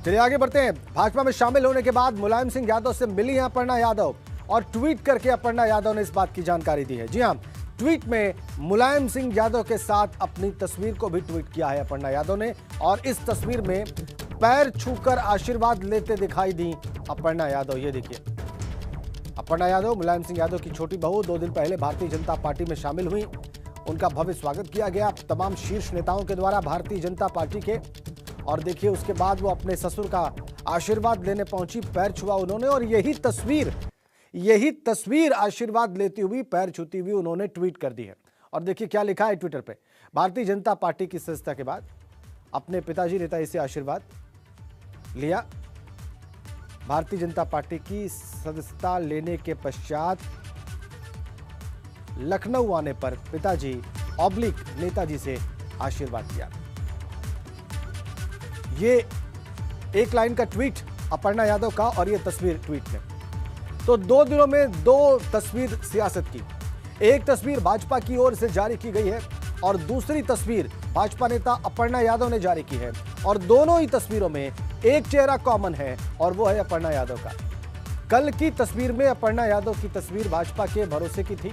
चलिए आगे बढ़ते हैं। भाजपा में शामिल होने के बाद मुलायम सिंह यादव से मिली हैं अपर्णा यादव और ट्वीट करके अपर्णा यादव ने इस बात की जानकारी दी है। जी हां, ट्वीट में मुलायम सिंह यादव के साथ अपनी तस्वीर को भी ट्वीट किया है अपर्णा यादव ने और इस तस्वीर में पैर छूकर आशीर्वाद लेते दिखाई दी अपर्णा यादव। ये देखिए, अपर्णा यादव मुलायम सिंह यादव की छोटी बहू 2 दिन पहले भारतीय जनता पार्टी में शामिल हुई। उनका भव्य स्वागत किया गया तमाम शीर्ष नेताओं के द्वारा भारतीय जनता पार्टी के। और देखिए, उसके बाद वो अपने ससुर का आशीर्वाद लेने पहुंची, पैर छुआ उन्होंने और यही तस्वीर आशीर्वाद लेती हुई, पैर छूती हुई उन्होंने ट्वीट कर दी है। और देखिए क्या लिखा है ट्विटर पे। भारतीय जनता पार्टी की सदस्यता के बाद अपने पिताजी नेताजी से आशीर्वाद लिया। भारतीय जनता पार्टी की सदस्यता लेने के पश्चात लखनऊ आने पर पिताजी ऑब्लिक नेताजी से आशीर्वाद लिया। ये एक लाइन का ट्वीट अपर्णा यादव का और ये तस्वीर ट्वीट में। तो 2 दिनों में 2 तस्वीर सियासत की। एक तस्वीर भाजपा की ओर से जारी की गई है और दूसरी तस्वीर भाजपा नेता अपर्णा यादव ने जारी की है और दोनों ही तस्वीरों में एक चेहरा कॉमन है और वो है अपर्णा यादव का। कल की तस्वीर में अपर्णा यादव की तस्वीर भाजपा के भरोसे की थी।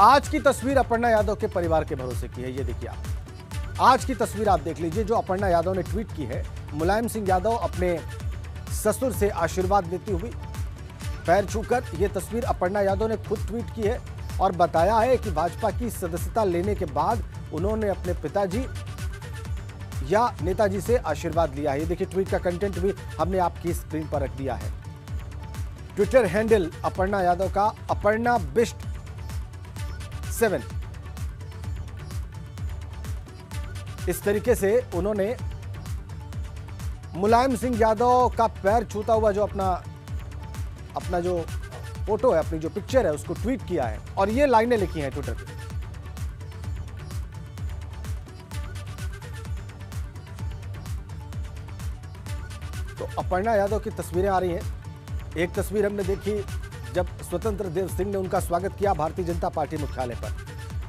आज की तस्वीर अपर्णा यादव के परिवार के भरोसे की है। ये देखिए, आप आज की तस्वीर आप देख लीजिए जो अपर्णा यादव ने ट्वीट की है। मुलायम सिंह यादव अपने ससुर से आशीर्वाद लेती हुई पैर छूकर। यह तस्वीर अपर्णा यादव ने खुद ट्वीट की है और बताया है कि भाजपा की सदस्यता लेने के बाद उन्होंने अपने पिताजी या नेताजी से आशीर्वाद लिया है। ये देखिए, ट्वीट का कंटेंट भी हमने आपकी स्क्रीन पर रख दिया है। ट्विटर हैंडल अपर्णा यादव का अपर्णा बिस्ट 7। इस तरीके से उन्होंने मुलायम सिंह यादव का पैर छूता हुआ जो अपना जो फोटो है, अपनी जो पिक्चर है, उसको ट्वीट किया है और ये लाइनें लिखी हैं ट्विटर पे। तो अपर्णा यादव की तस्वीरें आ रही हैं। एक तस्वीर हमने देखी जब स्वतंत्र देव सिंह ने उनका स्वागत किया भारतीय जनता पार्टी मुख्यालय पर।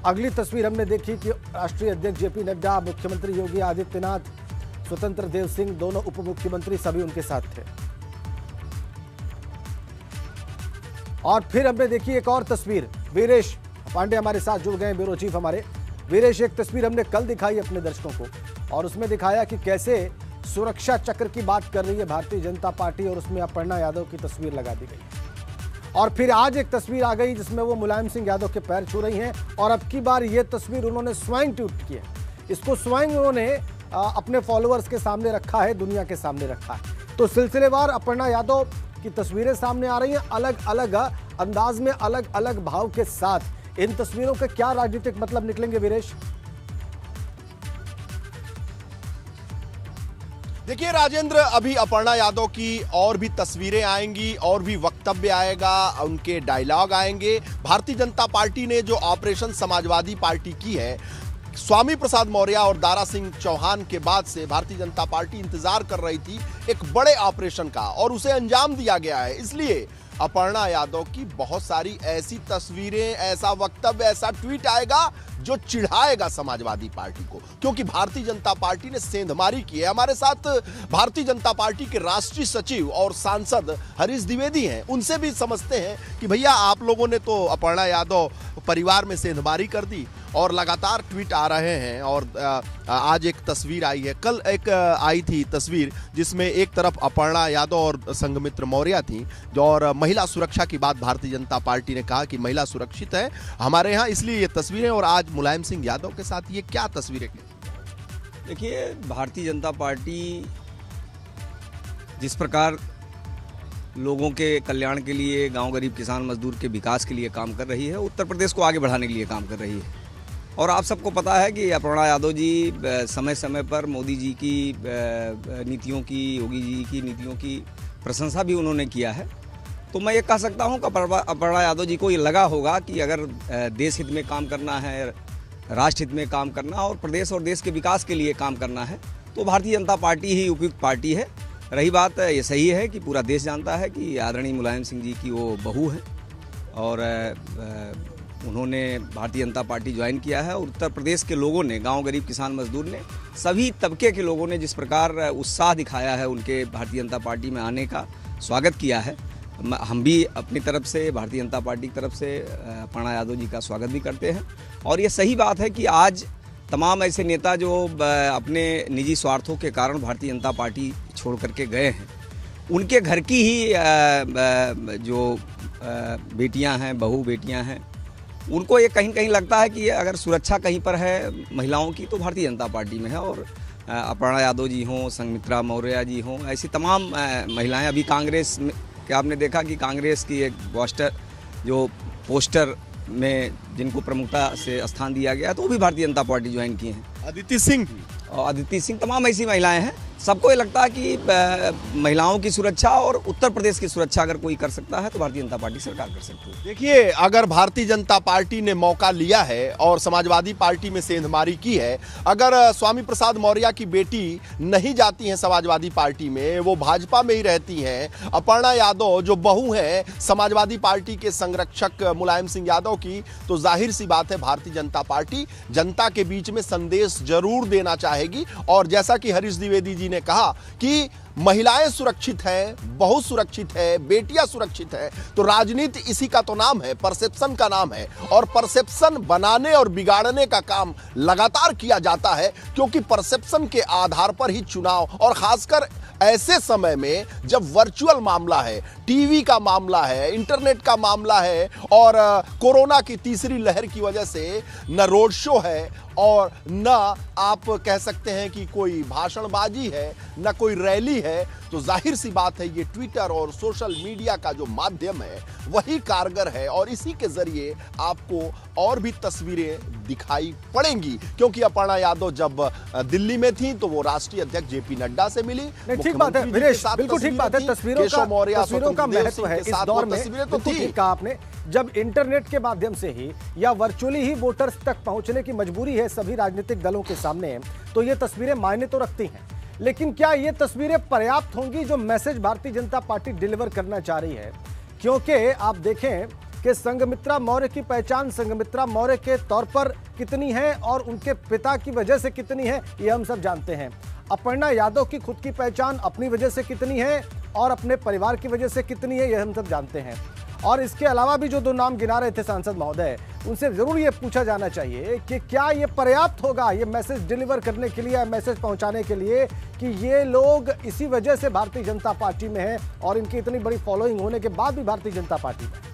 अगली तस्वीर हमने देखी कि राष्ट्रीय अध्यक्ष जेपी नड्डा, मुख्यमंत्री योगी आदित्यनाथ, स्वतंत्र देव सिंह, दोनों उप मुख्यमंत्री सभी उनके साथ थे। और फिर हमने देखी एक और तस्वीर, वीरेश पांडे हमारे साथ जुड़ गए, ब्यूरो चीफ हमारे। वीरेश, एक तस्वीर हमने कल दिखाई अपने दर्शकों को और उसमें दिखाया कि कैसे सुरक्षा चक्र की बात कर रही है भारतीय जनता पार्टी और उसमें अपर्णा यादव की तस्वीर लगा दी गई। और फिर आज एक तस्वीर आ गई जिसमें वो मुलायम सिंह यादव के पैर छू रही हैं और अब की बार ये तस्वीर उन्होंने स्वयं ट्वीट की है। इसको स्वयं उन्होंने अपने फॉलोअर्स के सामने रखा है, दुनिया के सामने रखा है। तो सिलसिलेवार अपर्णा यादव की तस्वीरें सामने आ रही हैं, अलग अलग अंदाज में, अलग अलग भाव के साथ। इन तस्वीरों के क्या राजनीतिक मतलब निकलेंगे वीरेश? देखिए राजेंद्र, अभी अपर्णा यादव की और भी तस्वीरें आएंगी और भी वक्तव्य आएगा, उनके डायलॉग आएंगे। भारतीय जनता पार्टी ने जो ऑपरेशन समाजवादी पार्टी की है, स्वामी प्रसाद मौर्य और दारा सिंह चौहान के बाद से भारतीय जनता पार्टी इंतजार कर रही थी एक बड़े ऑपरेशन का और उसे अंजाम दिया गया है। इसलिए अपर्णा यादव की बहुत सारी ऐसी तस्वीरें, ऐसा वक्तव्य, ऐसा ट्वीट आएगा जो चिढ़ाएगा समाजवादी पार्टी को, क्योंकि भारतीय जनता पार्टी ने सेंधमारी की है। हमारे साथ भारतीय जनता पार्टी के राष्ट्रीय सचिव और सांसद हरीश द्विवेदी हैं, उनसे भी समझते हैं कि भैया आप लोगों ने तो अपर्णा यादव परिवार में सेंधमारी कर दी और लगातार ट्वीट आ रहे हैं। और आज एक तस्वीर आई है, कल एक आई थी तस्वीर जिसमें एक तरफ अपर्णा यादव और संघमित्र मौर्य थी और महिला सुरक्षा की बात भारतीय जनता पार्टी ने कहा कि महिला सुरक्षित है हमारे यहाँ, इसलिए ये तस्वीरें। और आज मुलायम सिंह यादव के साथ ये क्या तस्वीरें? देखिए, भारतीय जनता पार्टी जिस प्रकार लोगों के कल्याण के लिए, गांव गरीब किसान मजदूर के विकास के लिए काम कर रही है, उत्तर प्रदेश को आगे बढ़ाने के लिए काम कर रही है। और आप सबको पता है कि अपर्णा यादव जी समय समय पर मोदी जी की नीतियों की, योगी जी की नीतियों की प्रशंसा भी उन्होंने किया है। तो मैं ये कह सकता हूँ कि अपर्णा यादव जी को ये लगा होगा कि अगर देश हित में काम करना है, राष्ट्र हित में काम करना और प्रदेश और देश के विकास के लिए काम करना है, तो भारतीय जनता पार्टी ही उपयुक्त पार्टी है। रही बात, ये सही है कि पूरा देश जानता है कि आदरणीय मुलायम सिंह जी की वो बहू है और उन्होंने भारतीय जनता पार्टी ज्वाइन किया है। और उत्तर प्रदेश के लोगों ने, गांव गरीब किसान मजदूर ने, सभी तबके के लोगों ने जिस प्रकार उत्साह दिखाया है उनके भारतीय जनता पार्टी में आने का, स्वागत किया है। हम भी अपनी तरफ से, भारतीय जनता पार्टी की तरफ से अपर्णा यादव जी का स्वागत भी करते हैं। और ये सही बात है कि आज तमाम ऐसे नेता जो अपने निजी स्वार्थों के कारण भारतीय जनता पार्टी छोड़ करके गए हैं, उनके घर की ही जो बेटियां हैं, बहू बेटियां हैं, उनको ये कहीं कहीं लगता है कि अगर सुरक्षा कहीं पर है महिलाओं की तो भारतीय जनता पार्टी में है। और अपर्णा यादव जी हों, संघमित्रा मौर्य जी हों, ऐसी तमाम महिलाएं, अभी कांग्रेस में क्या आपने देखा कि कांग्रेस की एक पोस्टर में जिनको प्रमुखता से स्थान दिया गया तो वो भी भारतीय जनता पार्टी ज्वाइन की हैं। अदिति सिंह और अदिति सिंह, तमाम ऐसी महिलाएं हैं। सबको ये लगता है कि महिलाओं की सुरक्षा और उत्तर प्रदेश की सुरक्षा अगर कोई कर सकता है तो भारतीय जनता पार्टी सरकार कर सकती है। देखिए, अगर भारतीय जनता पार्टी ने मौका लिया है और समाजवादी पार्टी में सेंधमारी की है, अगर स्वामी प्रसाद मौर्य की बेटी नहीं जाती हैं समाजवादी पार्टी में, वो भाजपा में ही रहती हैं, अपर्णा यादव जो बहू हैं समाजवादी पार्टी के संरक्षक मुलायम सिंह यादव की, तो जाहिर सी बात है भारतीय जनता पार्टी जनता के बीच में संदेश जरूर देना चाहेगी। और जैसा कि हरीश द्विवेदी जी ने कहा कि महिलाएं सुरक्षित हैं, बहू सुरक्षित है, बेटियां सुरक्षित है, तो राजनीति इसी का तो नाम है, परसेप्शन का नाम है। और परसेप्शन बनाने और बिगाड़ने का काम लगातार किया जाता है, क्योंकि परसेप्शन के आधार पर ही चुनाव, और खासकर ऐसे समय में जब वर्चुअल मामला है, टीवी का मामला है, इंटरनेट का मामला है, और कोरोना की तीसरी लहर की वजह से न रोड शो है और न आप कह सकते हैं कि कोई भाषणबाजी है, न कोई रैली है, तो जाहिर सी बात है ये ट्विटर और सोशल मीडिया का जो माध्यम है वही कारगर है। और इसी के जरिए आपको और भी तस्वीरें दिखाई पड़ेंगी, क्योंकि अपर्णा यादव जब दिल्ली में थी तो वो राष्ट्रीय अध्यक्ष जेपी नड्डा से मिली। ठीक बात है वीरेश, बिल्कुल ठीक बात है। तस्वीरों का महत्व है इस दौर में, तो ठीक कहा आपने। जब इंटरनेट के माध्यम से ही या वर्चुअली ही वोटर्स तक पहुंचने की मजबूरी है सभी राजनीतिक दलों के सामने, तो ये तस्वीरें मायने तो रखती हैं। लेकिन क्या ये तस्वीरें पर्याप्त होंगी जो message Bharatiya Janata party deliver करना चाह रही है? क्योंकि आप देखें कि संघमित्रा मौर्य की पहचान संघमित्रा मौर्य के तौर पर कितनी है और उनके पिता की वजह से कितनी है, ये हम सब जानते हैं। अपर्णा यादव की खुद की पहचान अपनी वजह से कितनी है और अपने परिवार की वजह से कितनी है, ये हम सब जानते हैं। और इसके अलावा भी जो दो नाम गिना रहे थे सांसद महोदय, उनसे जरूर ये पूछा जाना चाहिए कि क्या ये पर्याप्त होगा ये मैसेज डिलीवर करने के लिए, मैसेज पहुंचाने के लिए कि ये लोग इसी वजह से भारतीय जनता पार्टी में है और इनकी इतनी बड़ी फॉलोइंग होने के बाद भी भारतीय जनता पार्टी में।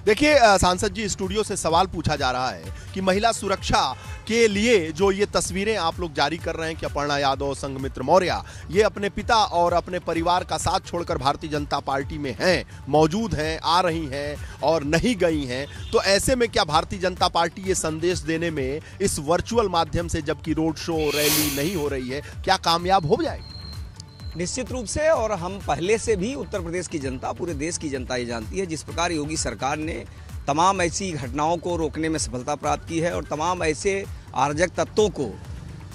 देखिए, सांसद जी, स्टूडियो से सवाल पूछा जा रहा है कि महिला सुरक्षा के लिए जो ये तस्वीरें आप लोग जारी कर रहे हैं कि अपर्णा यादव, संघमित्र मौर्य, ये अपने पिता और अपने परिवार का साथ छोड़कर भारतीय जनता पार्टी में हैं, मौजूद हैं, आ रही हैं और नहीं गई हैं, तो ऐसे में क्या भारतीय जनता पार्टी ये संदेश देने में इस वर्चुअल माध्यम से, जबकि रोड शो, रैली नहीं हो रही है, क्या कामयाब हो जाएगी? निश्चित रूप से। और हम पहले से भी उत्तर प्रदेश की जनता, पूरे देश की जनता ये जानती है, जिस प्रकार योगी सरकार ने तमाम ऐसी घटनाओं को रोकने में सफलता प्राप्त की है और तमाम ऐसे अराजक तत्वों को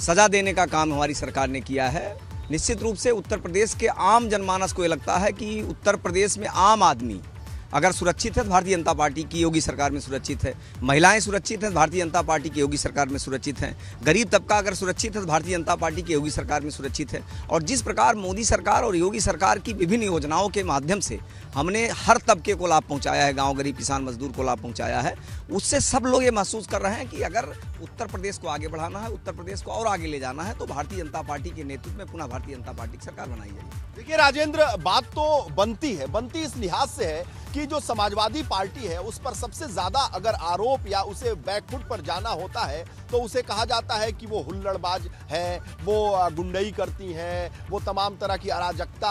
सजा देने का काम हमारी सरकार ने किया है। निश्चित रूप से उत्तर प्रदेश के आम जनमानस को ये लगता है कि उत्तर प्रदेश में आम आदमी अगर सुरक्षित है तो भारतीय जनता पार्टी की योगी सरकार में सुरक्षित है, महिलाएं सुरक्षित हैं भारतीय जनता पार्टी की योगी सरकार में सुरक्षित हैं, गरीब तबका अगर सुरक्षित है तो भारतीय जनता पार्टी की योगी सरकार में सुरक्षित है। और जिस प्रकार मोदी सरकार और योगी सरकार की विभिन्न योजनाओं के माध्यम से हमने हर तबके को लाभ पहुंचाया है, गांव गरीब किसान मजदूर को लाभ पहुंचाया है, उससे सब लोग ये महसूस कर रहे हैं कि अगर उत्तर प्रदेश को आगे बढ़ाना है, उत्तर प्रदेश को और आगे ले जाना है, तो भारतीय जनता पार्टी के नेतृत्व में पुनः भारतीय जनता पार्टी की सरकार बनाई जाएगी। देखिए राजेंद्र, बात तो बनती इस लिहाज से है कि जो समाजवादी पार्टी है उस पर सबसे ज्यादा अगर आरोप या उसे बैकफुट पर जाना होता है तो उसे कहा जाता है कि वो हुल्लड़बाज है, वो गुंडई करती हैं, वो तमाम तरह की अराजकता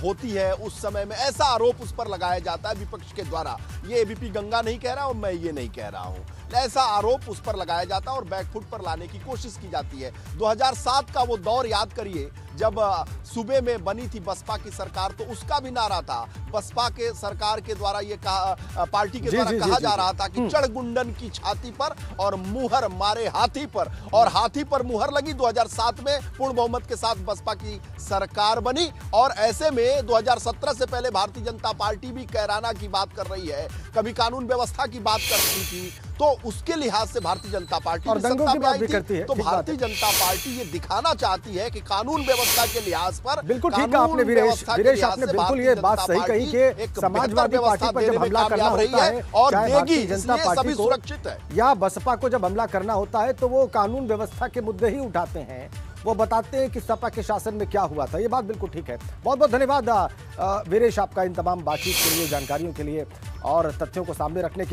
होती है उस समय में, ऐसा आरोप उस पर लगाया जाता है विपक्ष के द्वारा। ये एबीपी गंगा नहीं कह रहा और मैं ये नहीं कह रहा हूँ, ऐसा आरोप उस पर लगाया जाता है और बैकफुट पर लाने की कोशिश की जाती है। 2007 का वो दौर याद करिए जब सूबे में बनी थी बसपा की सरकार, तो उसका भी नारा था, बसपा के सरकार के द्वारा ये कहा, पार्टी के द्वारा कहा जा रहा था कि चढ़ गुंडन की छाती पर और मुहर मारे हाथी पर, और हाथी पर मुहर लगी। 2007 में पूर्ण बहुमत के साथ बसपा की सरकार बनी, और ऐसे में 2017 से पहले भारतीय जनता पार्टी भी कैराना की बात कर रही है, कभी कानून व्यवस्था की बात कर रही थी, तो उसके लिहाज से भारतीय जनता पार्टी और भी दंगों सत्ता की में बात आई भी थी। करती है। तो ठीक बात भारतीय है। जनता पार्टी ये दिखाना चाहती है कि कानून व्यवस्था के लिहाज पर, बिल्कुल ठीक है कानून आपने वीरेश, व्यवस्था के वीरेश लिहाज आपने से बिल्कुल भारतीय ये बात जनता सही पार्टी कही कि एक समाजवादी बेहतर पार्टी पर व्यवस्था जब देने में हमला करना कामयाब रही होता है है और चाहे देगी, भारतीय जनता इसलिए पार्टी सभी को सुरक्षित है। या बसपा को जब हमला करना होता है तो वो कानून व्यवस्था के मुद्दे ही उठाते हैं, वो बताते हैं कि सपा के शासन में क्या हुआ था। ये बात बिल्कुल ठीक है। बहुत बहुत धन्यवाद वीरेश आपका इन तमाम बातचीत के लिए, जानकारियों के लिए और तथ्यों को सामने रखने के लिए।